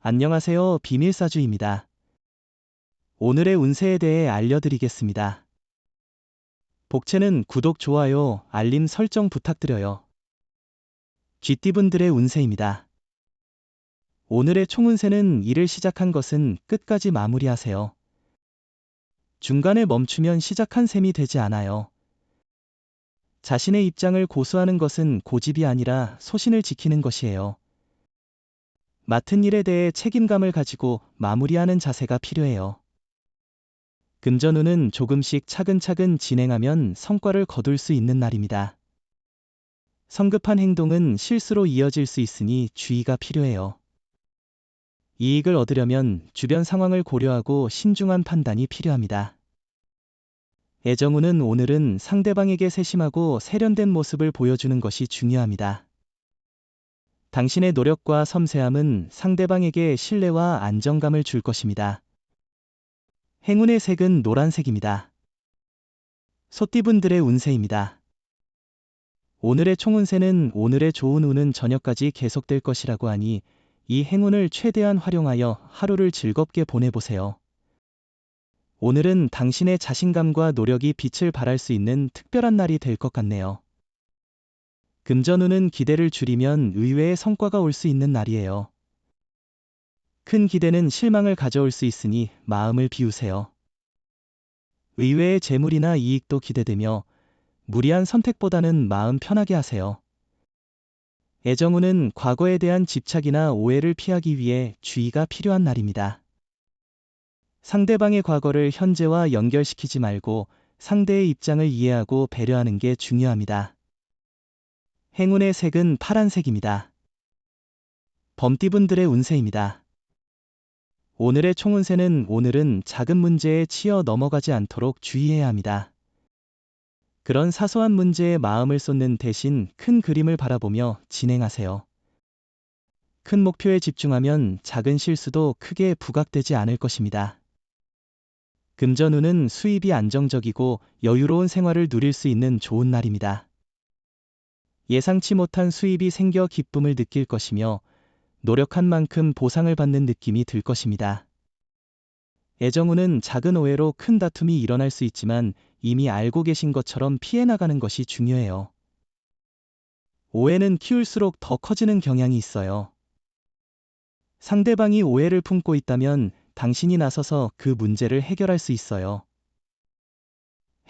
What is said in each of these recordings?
안녕하세요. 비밀사주입니다. 오늘의 운세에 대해 알려드리겠습니다. 복채는 구독, 좋아요, 알림 설정 부탁드려요. 쥐띠분들의 운세입니다. 오늘의 총운세는 일을 시작한 것은 끝까지 마무리하세요. 중간에 멈추면 시작한 셈이 되지 않아요. 자신의 입장을 고수하는 것은 고집이 아니라 소신을 지키는 것이에요. 맡은 일에 대해 책임감을 가지고 마무리하는 자세가 필요해요. 금전운은 조금씩 차근차근 진행하면 성과를 거둘 수 있는 날입니다. 성급한 행동은 실수로 이어질 수 있으니 주의가 필요해요. 이익을 얻으려면 주변 상황을 고려하고 신중한 판단이 필요합니다. 애정운은 오늘은 상대방에게 세심하고 세련된 모습을 보여주는 것이 중요합니다. 당신의 노력과 섬세함은 상대방에게 신뢰와 안정감을 줄 것입니다. 행운의 색은 노란색입니다. 소띠분들의 운세입니다. 오늘의 총운세는 오늘의 좋은 운은 저녁까지 계속될 것이라고 하니 이 행운을 최대한 활용하여 하루를 즐겁게 보내보세요. 오늘은 당신의 자신감과 노력이 빛을 발할 수 있는 특별한 날이 될 것 같네요. 금전운은 기대를 줄이면 의외의 성과가 올 수 있는 날이에요. 큰 기대는 실망을 가져올 수 있으니 마음을 비우세요. 의외의 재물이나 이익도 기대되며 무리한 선택보다는 마음 편하게 하세요. 애정운은 과거에 대한 집착이나 오해를 피하기 위해 주의가 필요한 날입니다. 상대방의 과거를 현재와 연결시키지 말고 상대의 입장을 이해하고 배려하는 게 중요합니다. 행운의 색은 파란색입니다. 범띠분들의 운세입니다. 오늘의 총운세는 오늘은 작은 문제에 치여 넘어가지 않도록 주의해야 합니다. 그런 사소한 문제에 마음을 쏟는 대신 큰 그림을 바라보며 진행하세요. 큰 목표에 집중하면 작은 실수도 크게 부각되지 않을 것입니다. 금전운은 수입이 안정적이고 여유로운 생활을 누릴 수 있는 좋은 날입니다. 예상치 못한 수입이 생겨 기쁨을 느낄 것이며 노력한 만큼 보상을 받는 느낌이 들 것입니다. 애정운은 작은 오해로 큰 다툼이 일어날 수 있지만 이미 알고 계신 것처럼 피해 나가는 것이 중요해요. 오해는 키울수록 더 커지는 경향이 있어요. 상대방이 오해를 품고 있다면 당신이 나서서 그 문제를 해결할 수 있어요.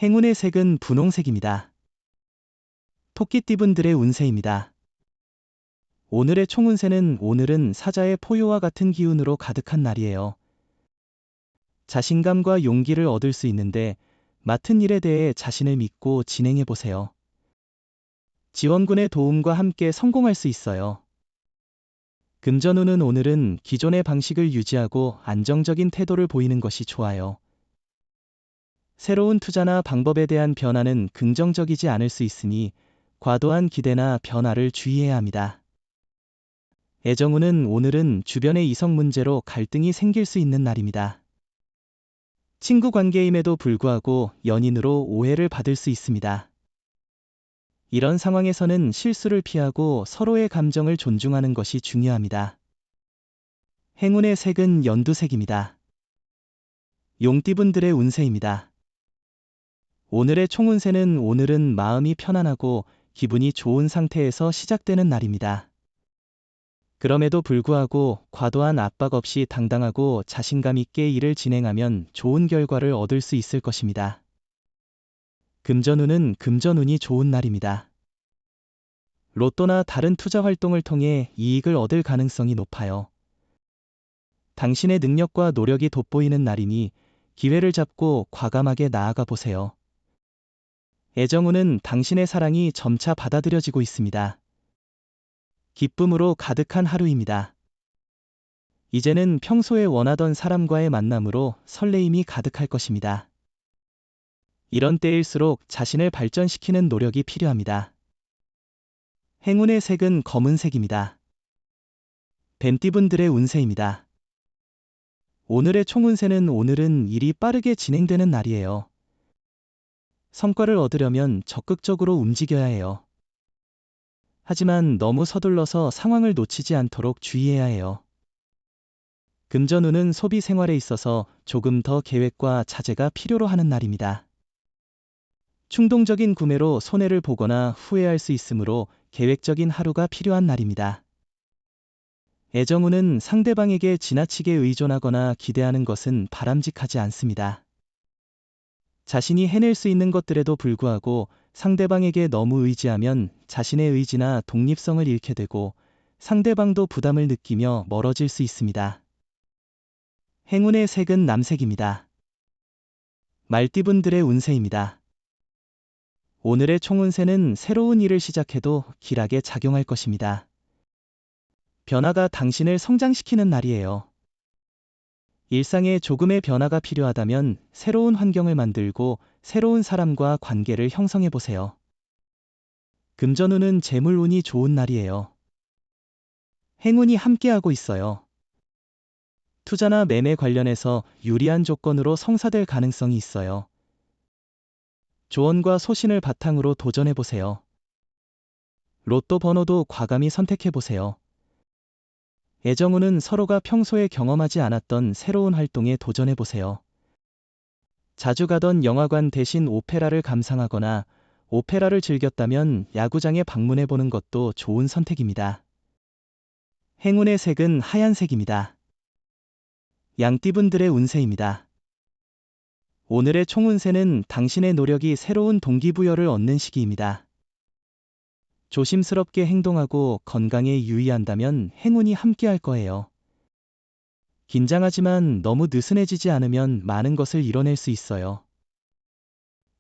행운의 색은 분홍색입니다. 토끼띠분들의 운세입니다. 오늘의 총운세는 오늘은 사자의 포효와 같은 기운으로 가득한 날이에요. 자신감과 용기를 얻을 수 있는데 맡은 일에 대해 자신을 믿고 진행해 보세요. 지원군의 도움과 함께 성공할 수 있어요. 금전운은 오늘은 기존의 방식을 유지하고 안정적인 태도를 보이는 것이 좋아요. 새로운 투자나 방법에 대한 변화는 긍정적이지 않을 수 있으니 과도한 기대나 변화를 주의해야 합니다. 애정운은 오늘은 주변의 이성 문제로 갈등이 생길 수 있는 날입니다. 친구 관계임에도 불구하고 연인으로 오해를 받을 수 있습니다. 이런 상황에서는 실수를 피하고 서로의 감정을 존중하는 것이 중요합니다. 행운의 색은 연두색입니다. 용띠분들의 운세입니다. 오늘의 총운세는 오늘은 마음이 편안하고 기분이 좋은 상태에서 시작되는 날입니다. 그럼에도 불구하고 과도한 압박 없이 당당하고 자신감 있게 일을 진행하면 좋은 결과를 얻을 수 있을 것입니다. 금전운은 금전운이 좋은 날입니다. 로또나 다른 투자 활동을 통해 이익을 얻을 가능성이 높아요. 당신의 능력과 노력이 돋보이는 날이니 기회를 잡고 과감하게 나아가 보세요. 애정운은 당신의 사랑이 점차 받아들여지고 있습니다. 기쁨으로 가득한 하루입니다. 이제는 평소에 원하던 사람과의 만남으로 설레임이 가득할 것입니다. 이런 때일수록 자신을 발전시키는 노력이 필요합니다. 행운의 색은 검은색입니다. 뱀띠분들의 운세입니다. 오늘의 총운세는 오늘은 일이 빠르게 진행되는 날이에요. 성과를 얻으려면 적극적으로 움직여야 해요. 하지만 너무 서둘러서 상황을 놓치지 않도록 주의해야 해요. 금전운은 소비 생활에 있어서 조금 더 계획과 자제가 필요로 하는 날입니다. 충동적인 구매로 손해를 보거나 후회할 수 있으므로 계획적인 하루가 필요한 날입니다. 애정운은 상대방에게 지나치게 의존하거나 기대하는 것은 바람직하지 않습니다. 자신이 해낼 수 있는 것들에도 불구하고 상대방에게 너무 의지하면 자신의 의지나 독립성을 잃게 되고 상대방도 부담을 느끼며 멀어질 수 있습니다. 행운의 색은 남색입니다. 말띠분들의 운세입니다. 오늘의 총운세는 새로운 일을 시작해도 길하게 작용할 것입니다. 변화가 당신을 성장시키는 날이에요. 일상에 조금의 변화가 필요하다면 새로운 환경을 만들고 새로운 사람과 관계를 형성해 보세요. 금전운은 재물운이 좋은 날이에요. 행운이 함께하고 있어요. 투자나 매매 관련해서 유리한 조건으로 성사될 가능성이 있어요. 조언과 소신을 바탕으로 도전해 보세요. 로또 번호도 과감히 선택해 보세요. 애정운은 서로가 평소에 경험하지 않았던 새로운 활동에 도전해 보세요. 자주 가던 영화관 대신 오페라를 감상하거나 오페라를 즐겼다면 야구장에 방문해 보는 것도 좋은 선택입니다. 행운의 색은 하얀색입니다. 양띠분들의 운세입니다. 오늘의 총운세는 당신의 노력이 새로운 동기부여를 얻는 시기입니다. 조심스럽게 행동하고 건강에 유의한다면 행운이 함께할 거예요. 긴장하지만 너무 느슨해지지 않으면 많은 것을 이뤄낼 수 있어요.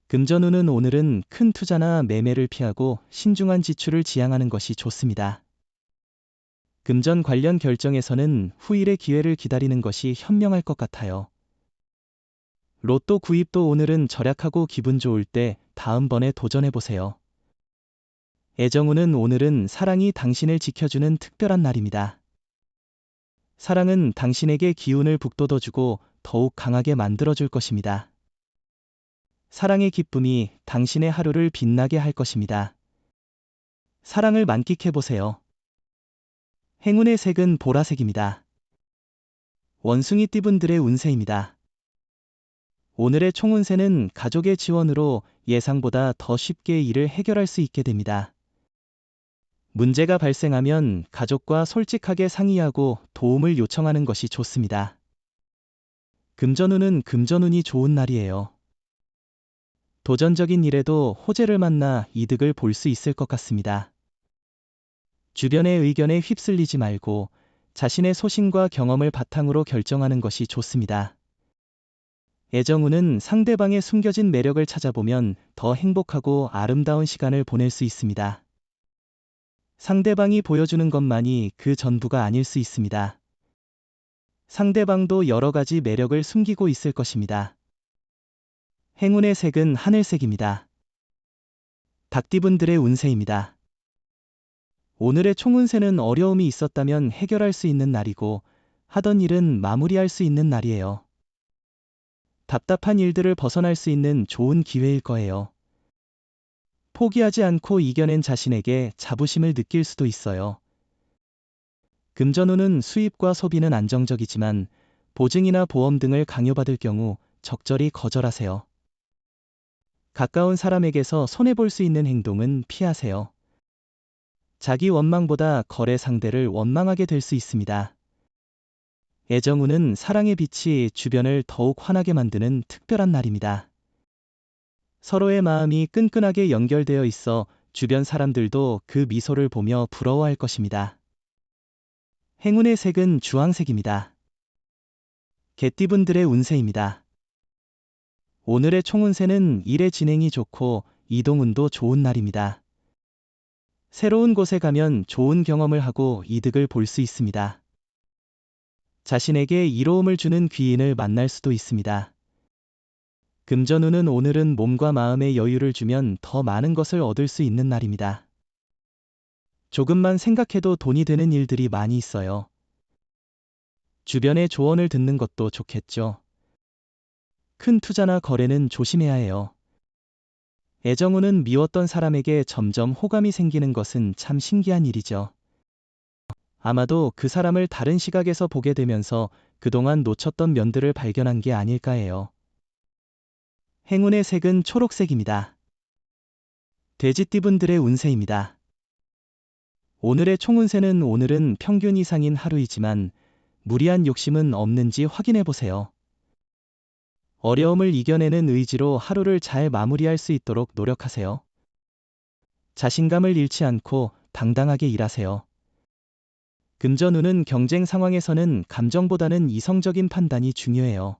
금전운은 오늘은 큰 투자나 매매를 피하고 신중한 지출을 지향하는 것이 좋습니다. 금전 관련 결정에서는 후일의 기회를 기다리는 것이 현명할 것 같아요. 로또 구입도 오늘은 절약하고 기분 좋을 때 다음번에 도전해보세요. 애정운은 오늘은 사랑이 당신을 지켜주는 특별한 날입니다. 사랑은 당신에게 기운을 북돋워주고 더욱 강하게 만들어줄 것입니다. 사랑의 기쁨이 당신의 하루를 빛나게 할 것입니다. 사랑을 만끽해보세요. 행운의 색은 보라색입니다. 원숭이띠분들의 운세입니다. 오늘의 총운세는 가족의 지원으로 예상보다 더 쉽게 일을 해결할 수 있게 됩니다. 문제가 발생하면 가족과 솔직하게 상의하고 도움을 요청하는 것이 좋습니다. 금전운은 금전운이 좋은 날이에요. 도전적인 일에도 호재를 만나 이득을 볼 수 있을 것 같습니다. 주변의 의견에 휩쓸리지 말고 자신의 소신과 경험을 바탕으로 결정하는 것이 좋습니다. 애정운은 상대방의 숨겨진 매력을 찾아보면 더 행복하고 아름다운 시간을 보낼 수 있습니다. 상대방이 보여주는 것만이 그 전부가 아닐 수 있습니다. 상대방도 여러 가지 매력을 숨기고 있을 것입니다. 행운의 색은 하늘색입니다. 닭띠분들의 운세입니다. 오늘의 총운세는 어려움이 있었다면 해결할 수 있는 날이고 하던 일은 마무리할 수 있는 날이에요. 답답한 일들을 벗어날 수 있는 좋은 기회일 거예요. 포기하지 않고 이겨낸 자신에게 자부심을 느낄 수도 있어요. 금전운은 수입과 소비는 안정적이지만 보증이나 보험 등을 강요받을 경우 적절히 거절하세요. 가까운 사람에게서 손해볼 수 있는 행동은 피하세요. 자기 원망보다 거래 상대를 원망하게 될 수 있습니다. 애정운은 사랑의 빛이 주변을 더욱 환하게 만드는 특별한 날입니다. 서로의 마음이 끈끈하게 연결되어 있어 주변 사람들도 그 미소를 보며 부러워할 것입니다. 행운의 색은 주황색입니다. 개띠분들의 운세입니다. 오늘의 총운세는 일의 진행이 좋고 이동운도 좋은 날입니다. 새로운 곳에 가면 좋은 경험을 하고 이득을 볼 수 있습니다. 자신에게 이로움을 주는 귀인을 만날 수도 있습니다. 금전운은 오늘은 몸과 마음의 여유를 주면 더 많은 것을 얻을 수 있는 날입니다. 조금만 생각해도 돈이 되는 일들이 많이 있어요. 주변의 조언을 듣는 것도 좋겠죠. 큰 투자나 거래는 조심해야 해요. 애정운은 미웠던 사람에게 점점 호감이 생기는 것은 참 신기한 일이죠. 아마도 그 사람을 다른 시각에서 보게 되면서 그동안 놓쳤던 면들을 발견한 게 아닐까 해요. 행운의 색은 초록색입니다. 돼지띠분들의 운세입니다. 오늘의 총운세는 오늘은 평균 이상인 하루이지만 무리한 욕심은 없는지 확인해 보세요. 어려움을 이겨내는 의지로 하루를 잘 마무리할 수 있도록 노력하세요. 자신감을 잃지 않고 당당하게 일하세요. 금전운은 경쟁 상황에서는 감정보다는 이성적인 판단이 중요해요.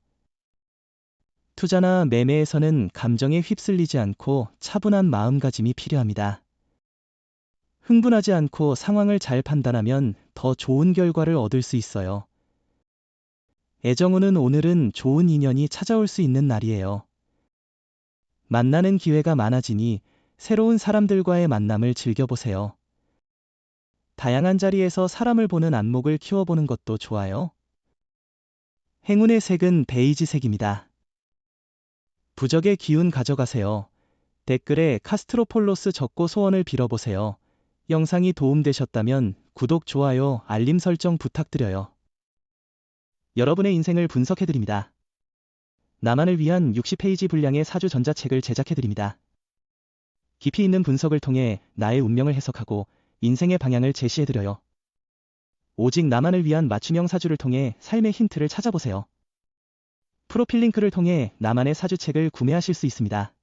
투자나 매매에서는 감정에 휩쓸리지 않고 차분한 마음가짐이 필요합니다. 흥분하지 않고 상황을 잘 판단하면 더 좋은 결과를 얻을 수 있어요. 애정운은 오늘은 좋은 인연이 찾아올 수 있는 날이에요. 만나는 기회가 많아지니 새로운 사람들과의 만남을 즐겨보세요. 다양한 자리에서 사람을 보는 안목을 키워보는 것도 좋아요. 행운의 색은 베이지색입니다. 부적의 기운 가져가세요. 댓글에 카스트로폴로스 적고 소원을 빌어보세요. 영상이 도움되셨다면 구독, 좋아요, 알림 설정 부탁드려요. 여러분의 인생을 분석해드립니다. 나만을 위한 60페이지 분량의 사주 전자책을 제작해드립니다. 깊이 있는 분석을 통해 나의 운명을 해석하고 인생의 방향을 제시해드려요. 오직 나만을 위한 맞춤형 사주를 통해 삶의 힌트를 찾아보세요. 프로필 링크를 통해 나만의 사주책을 구매하실 수 있습니다.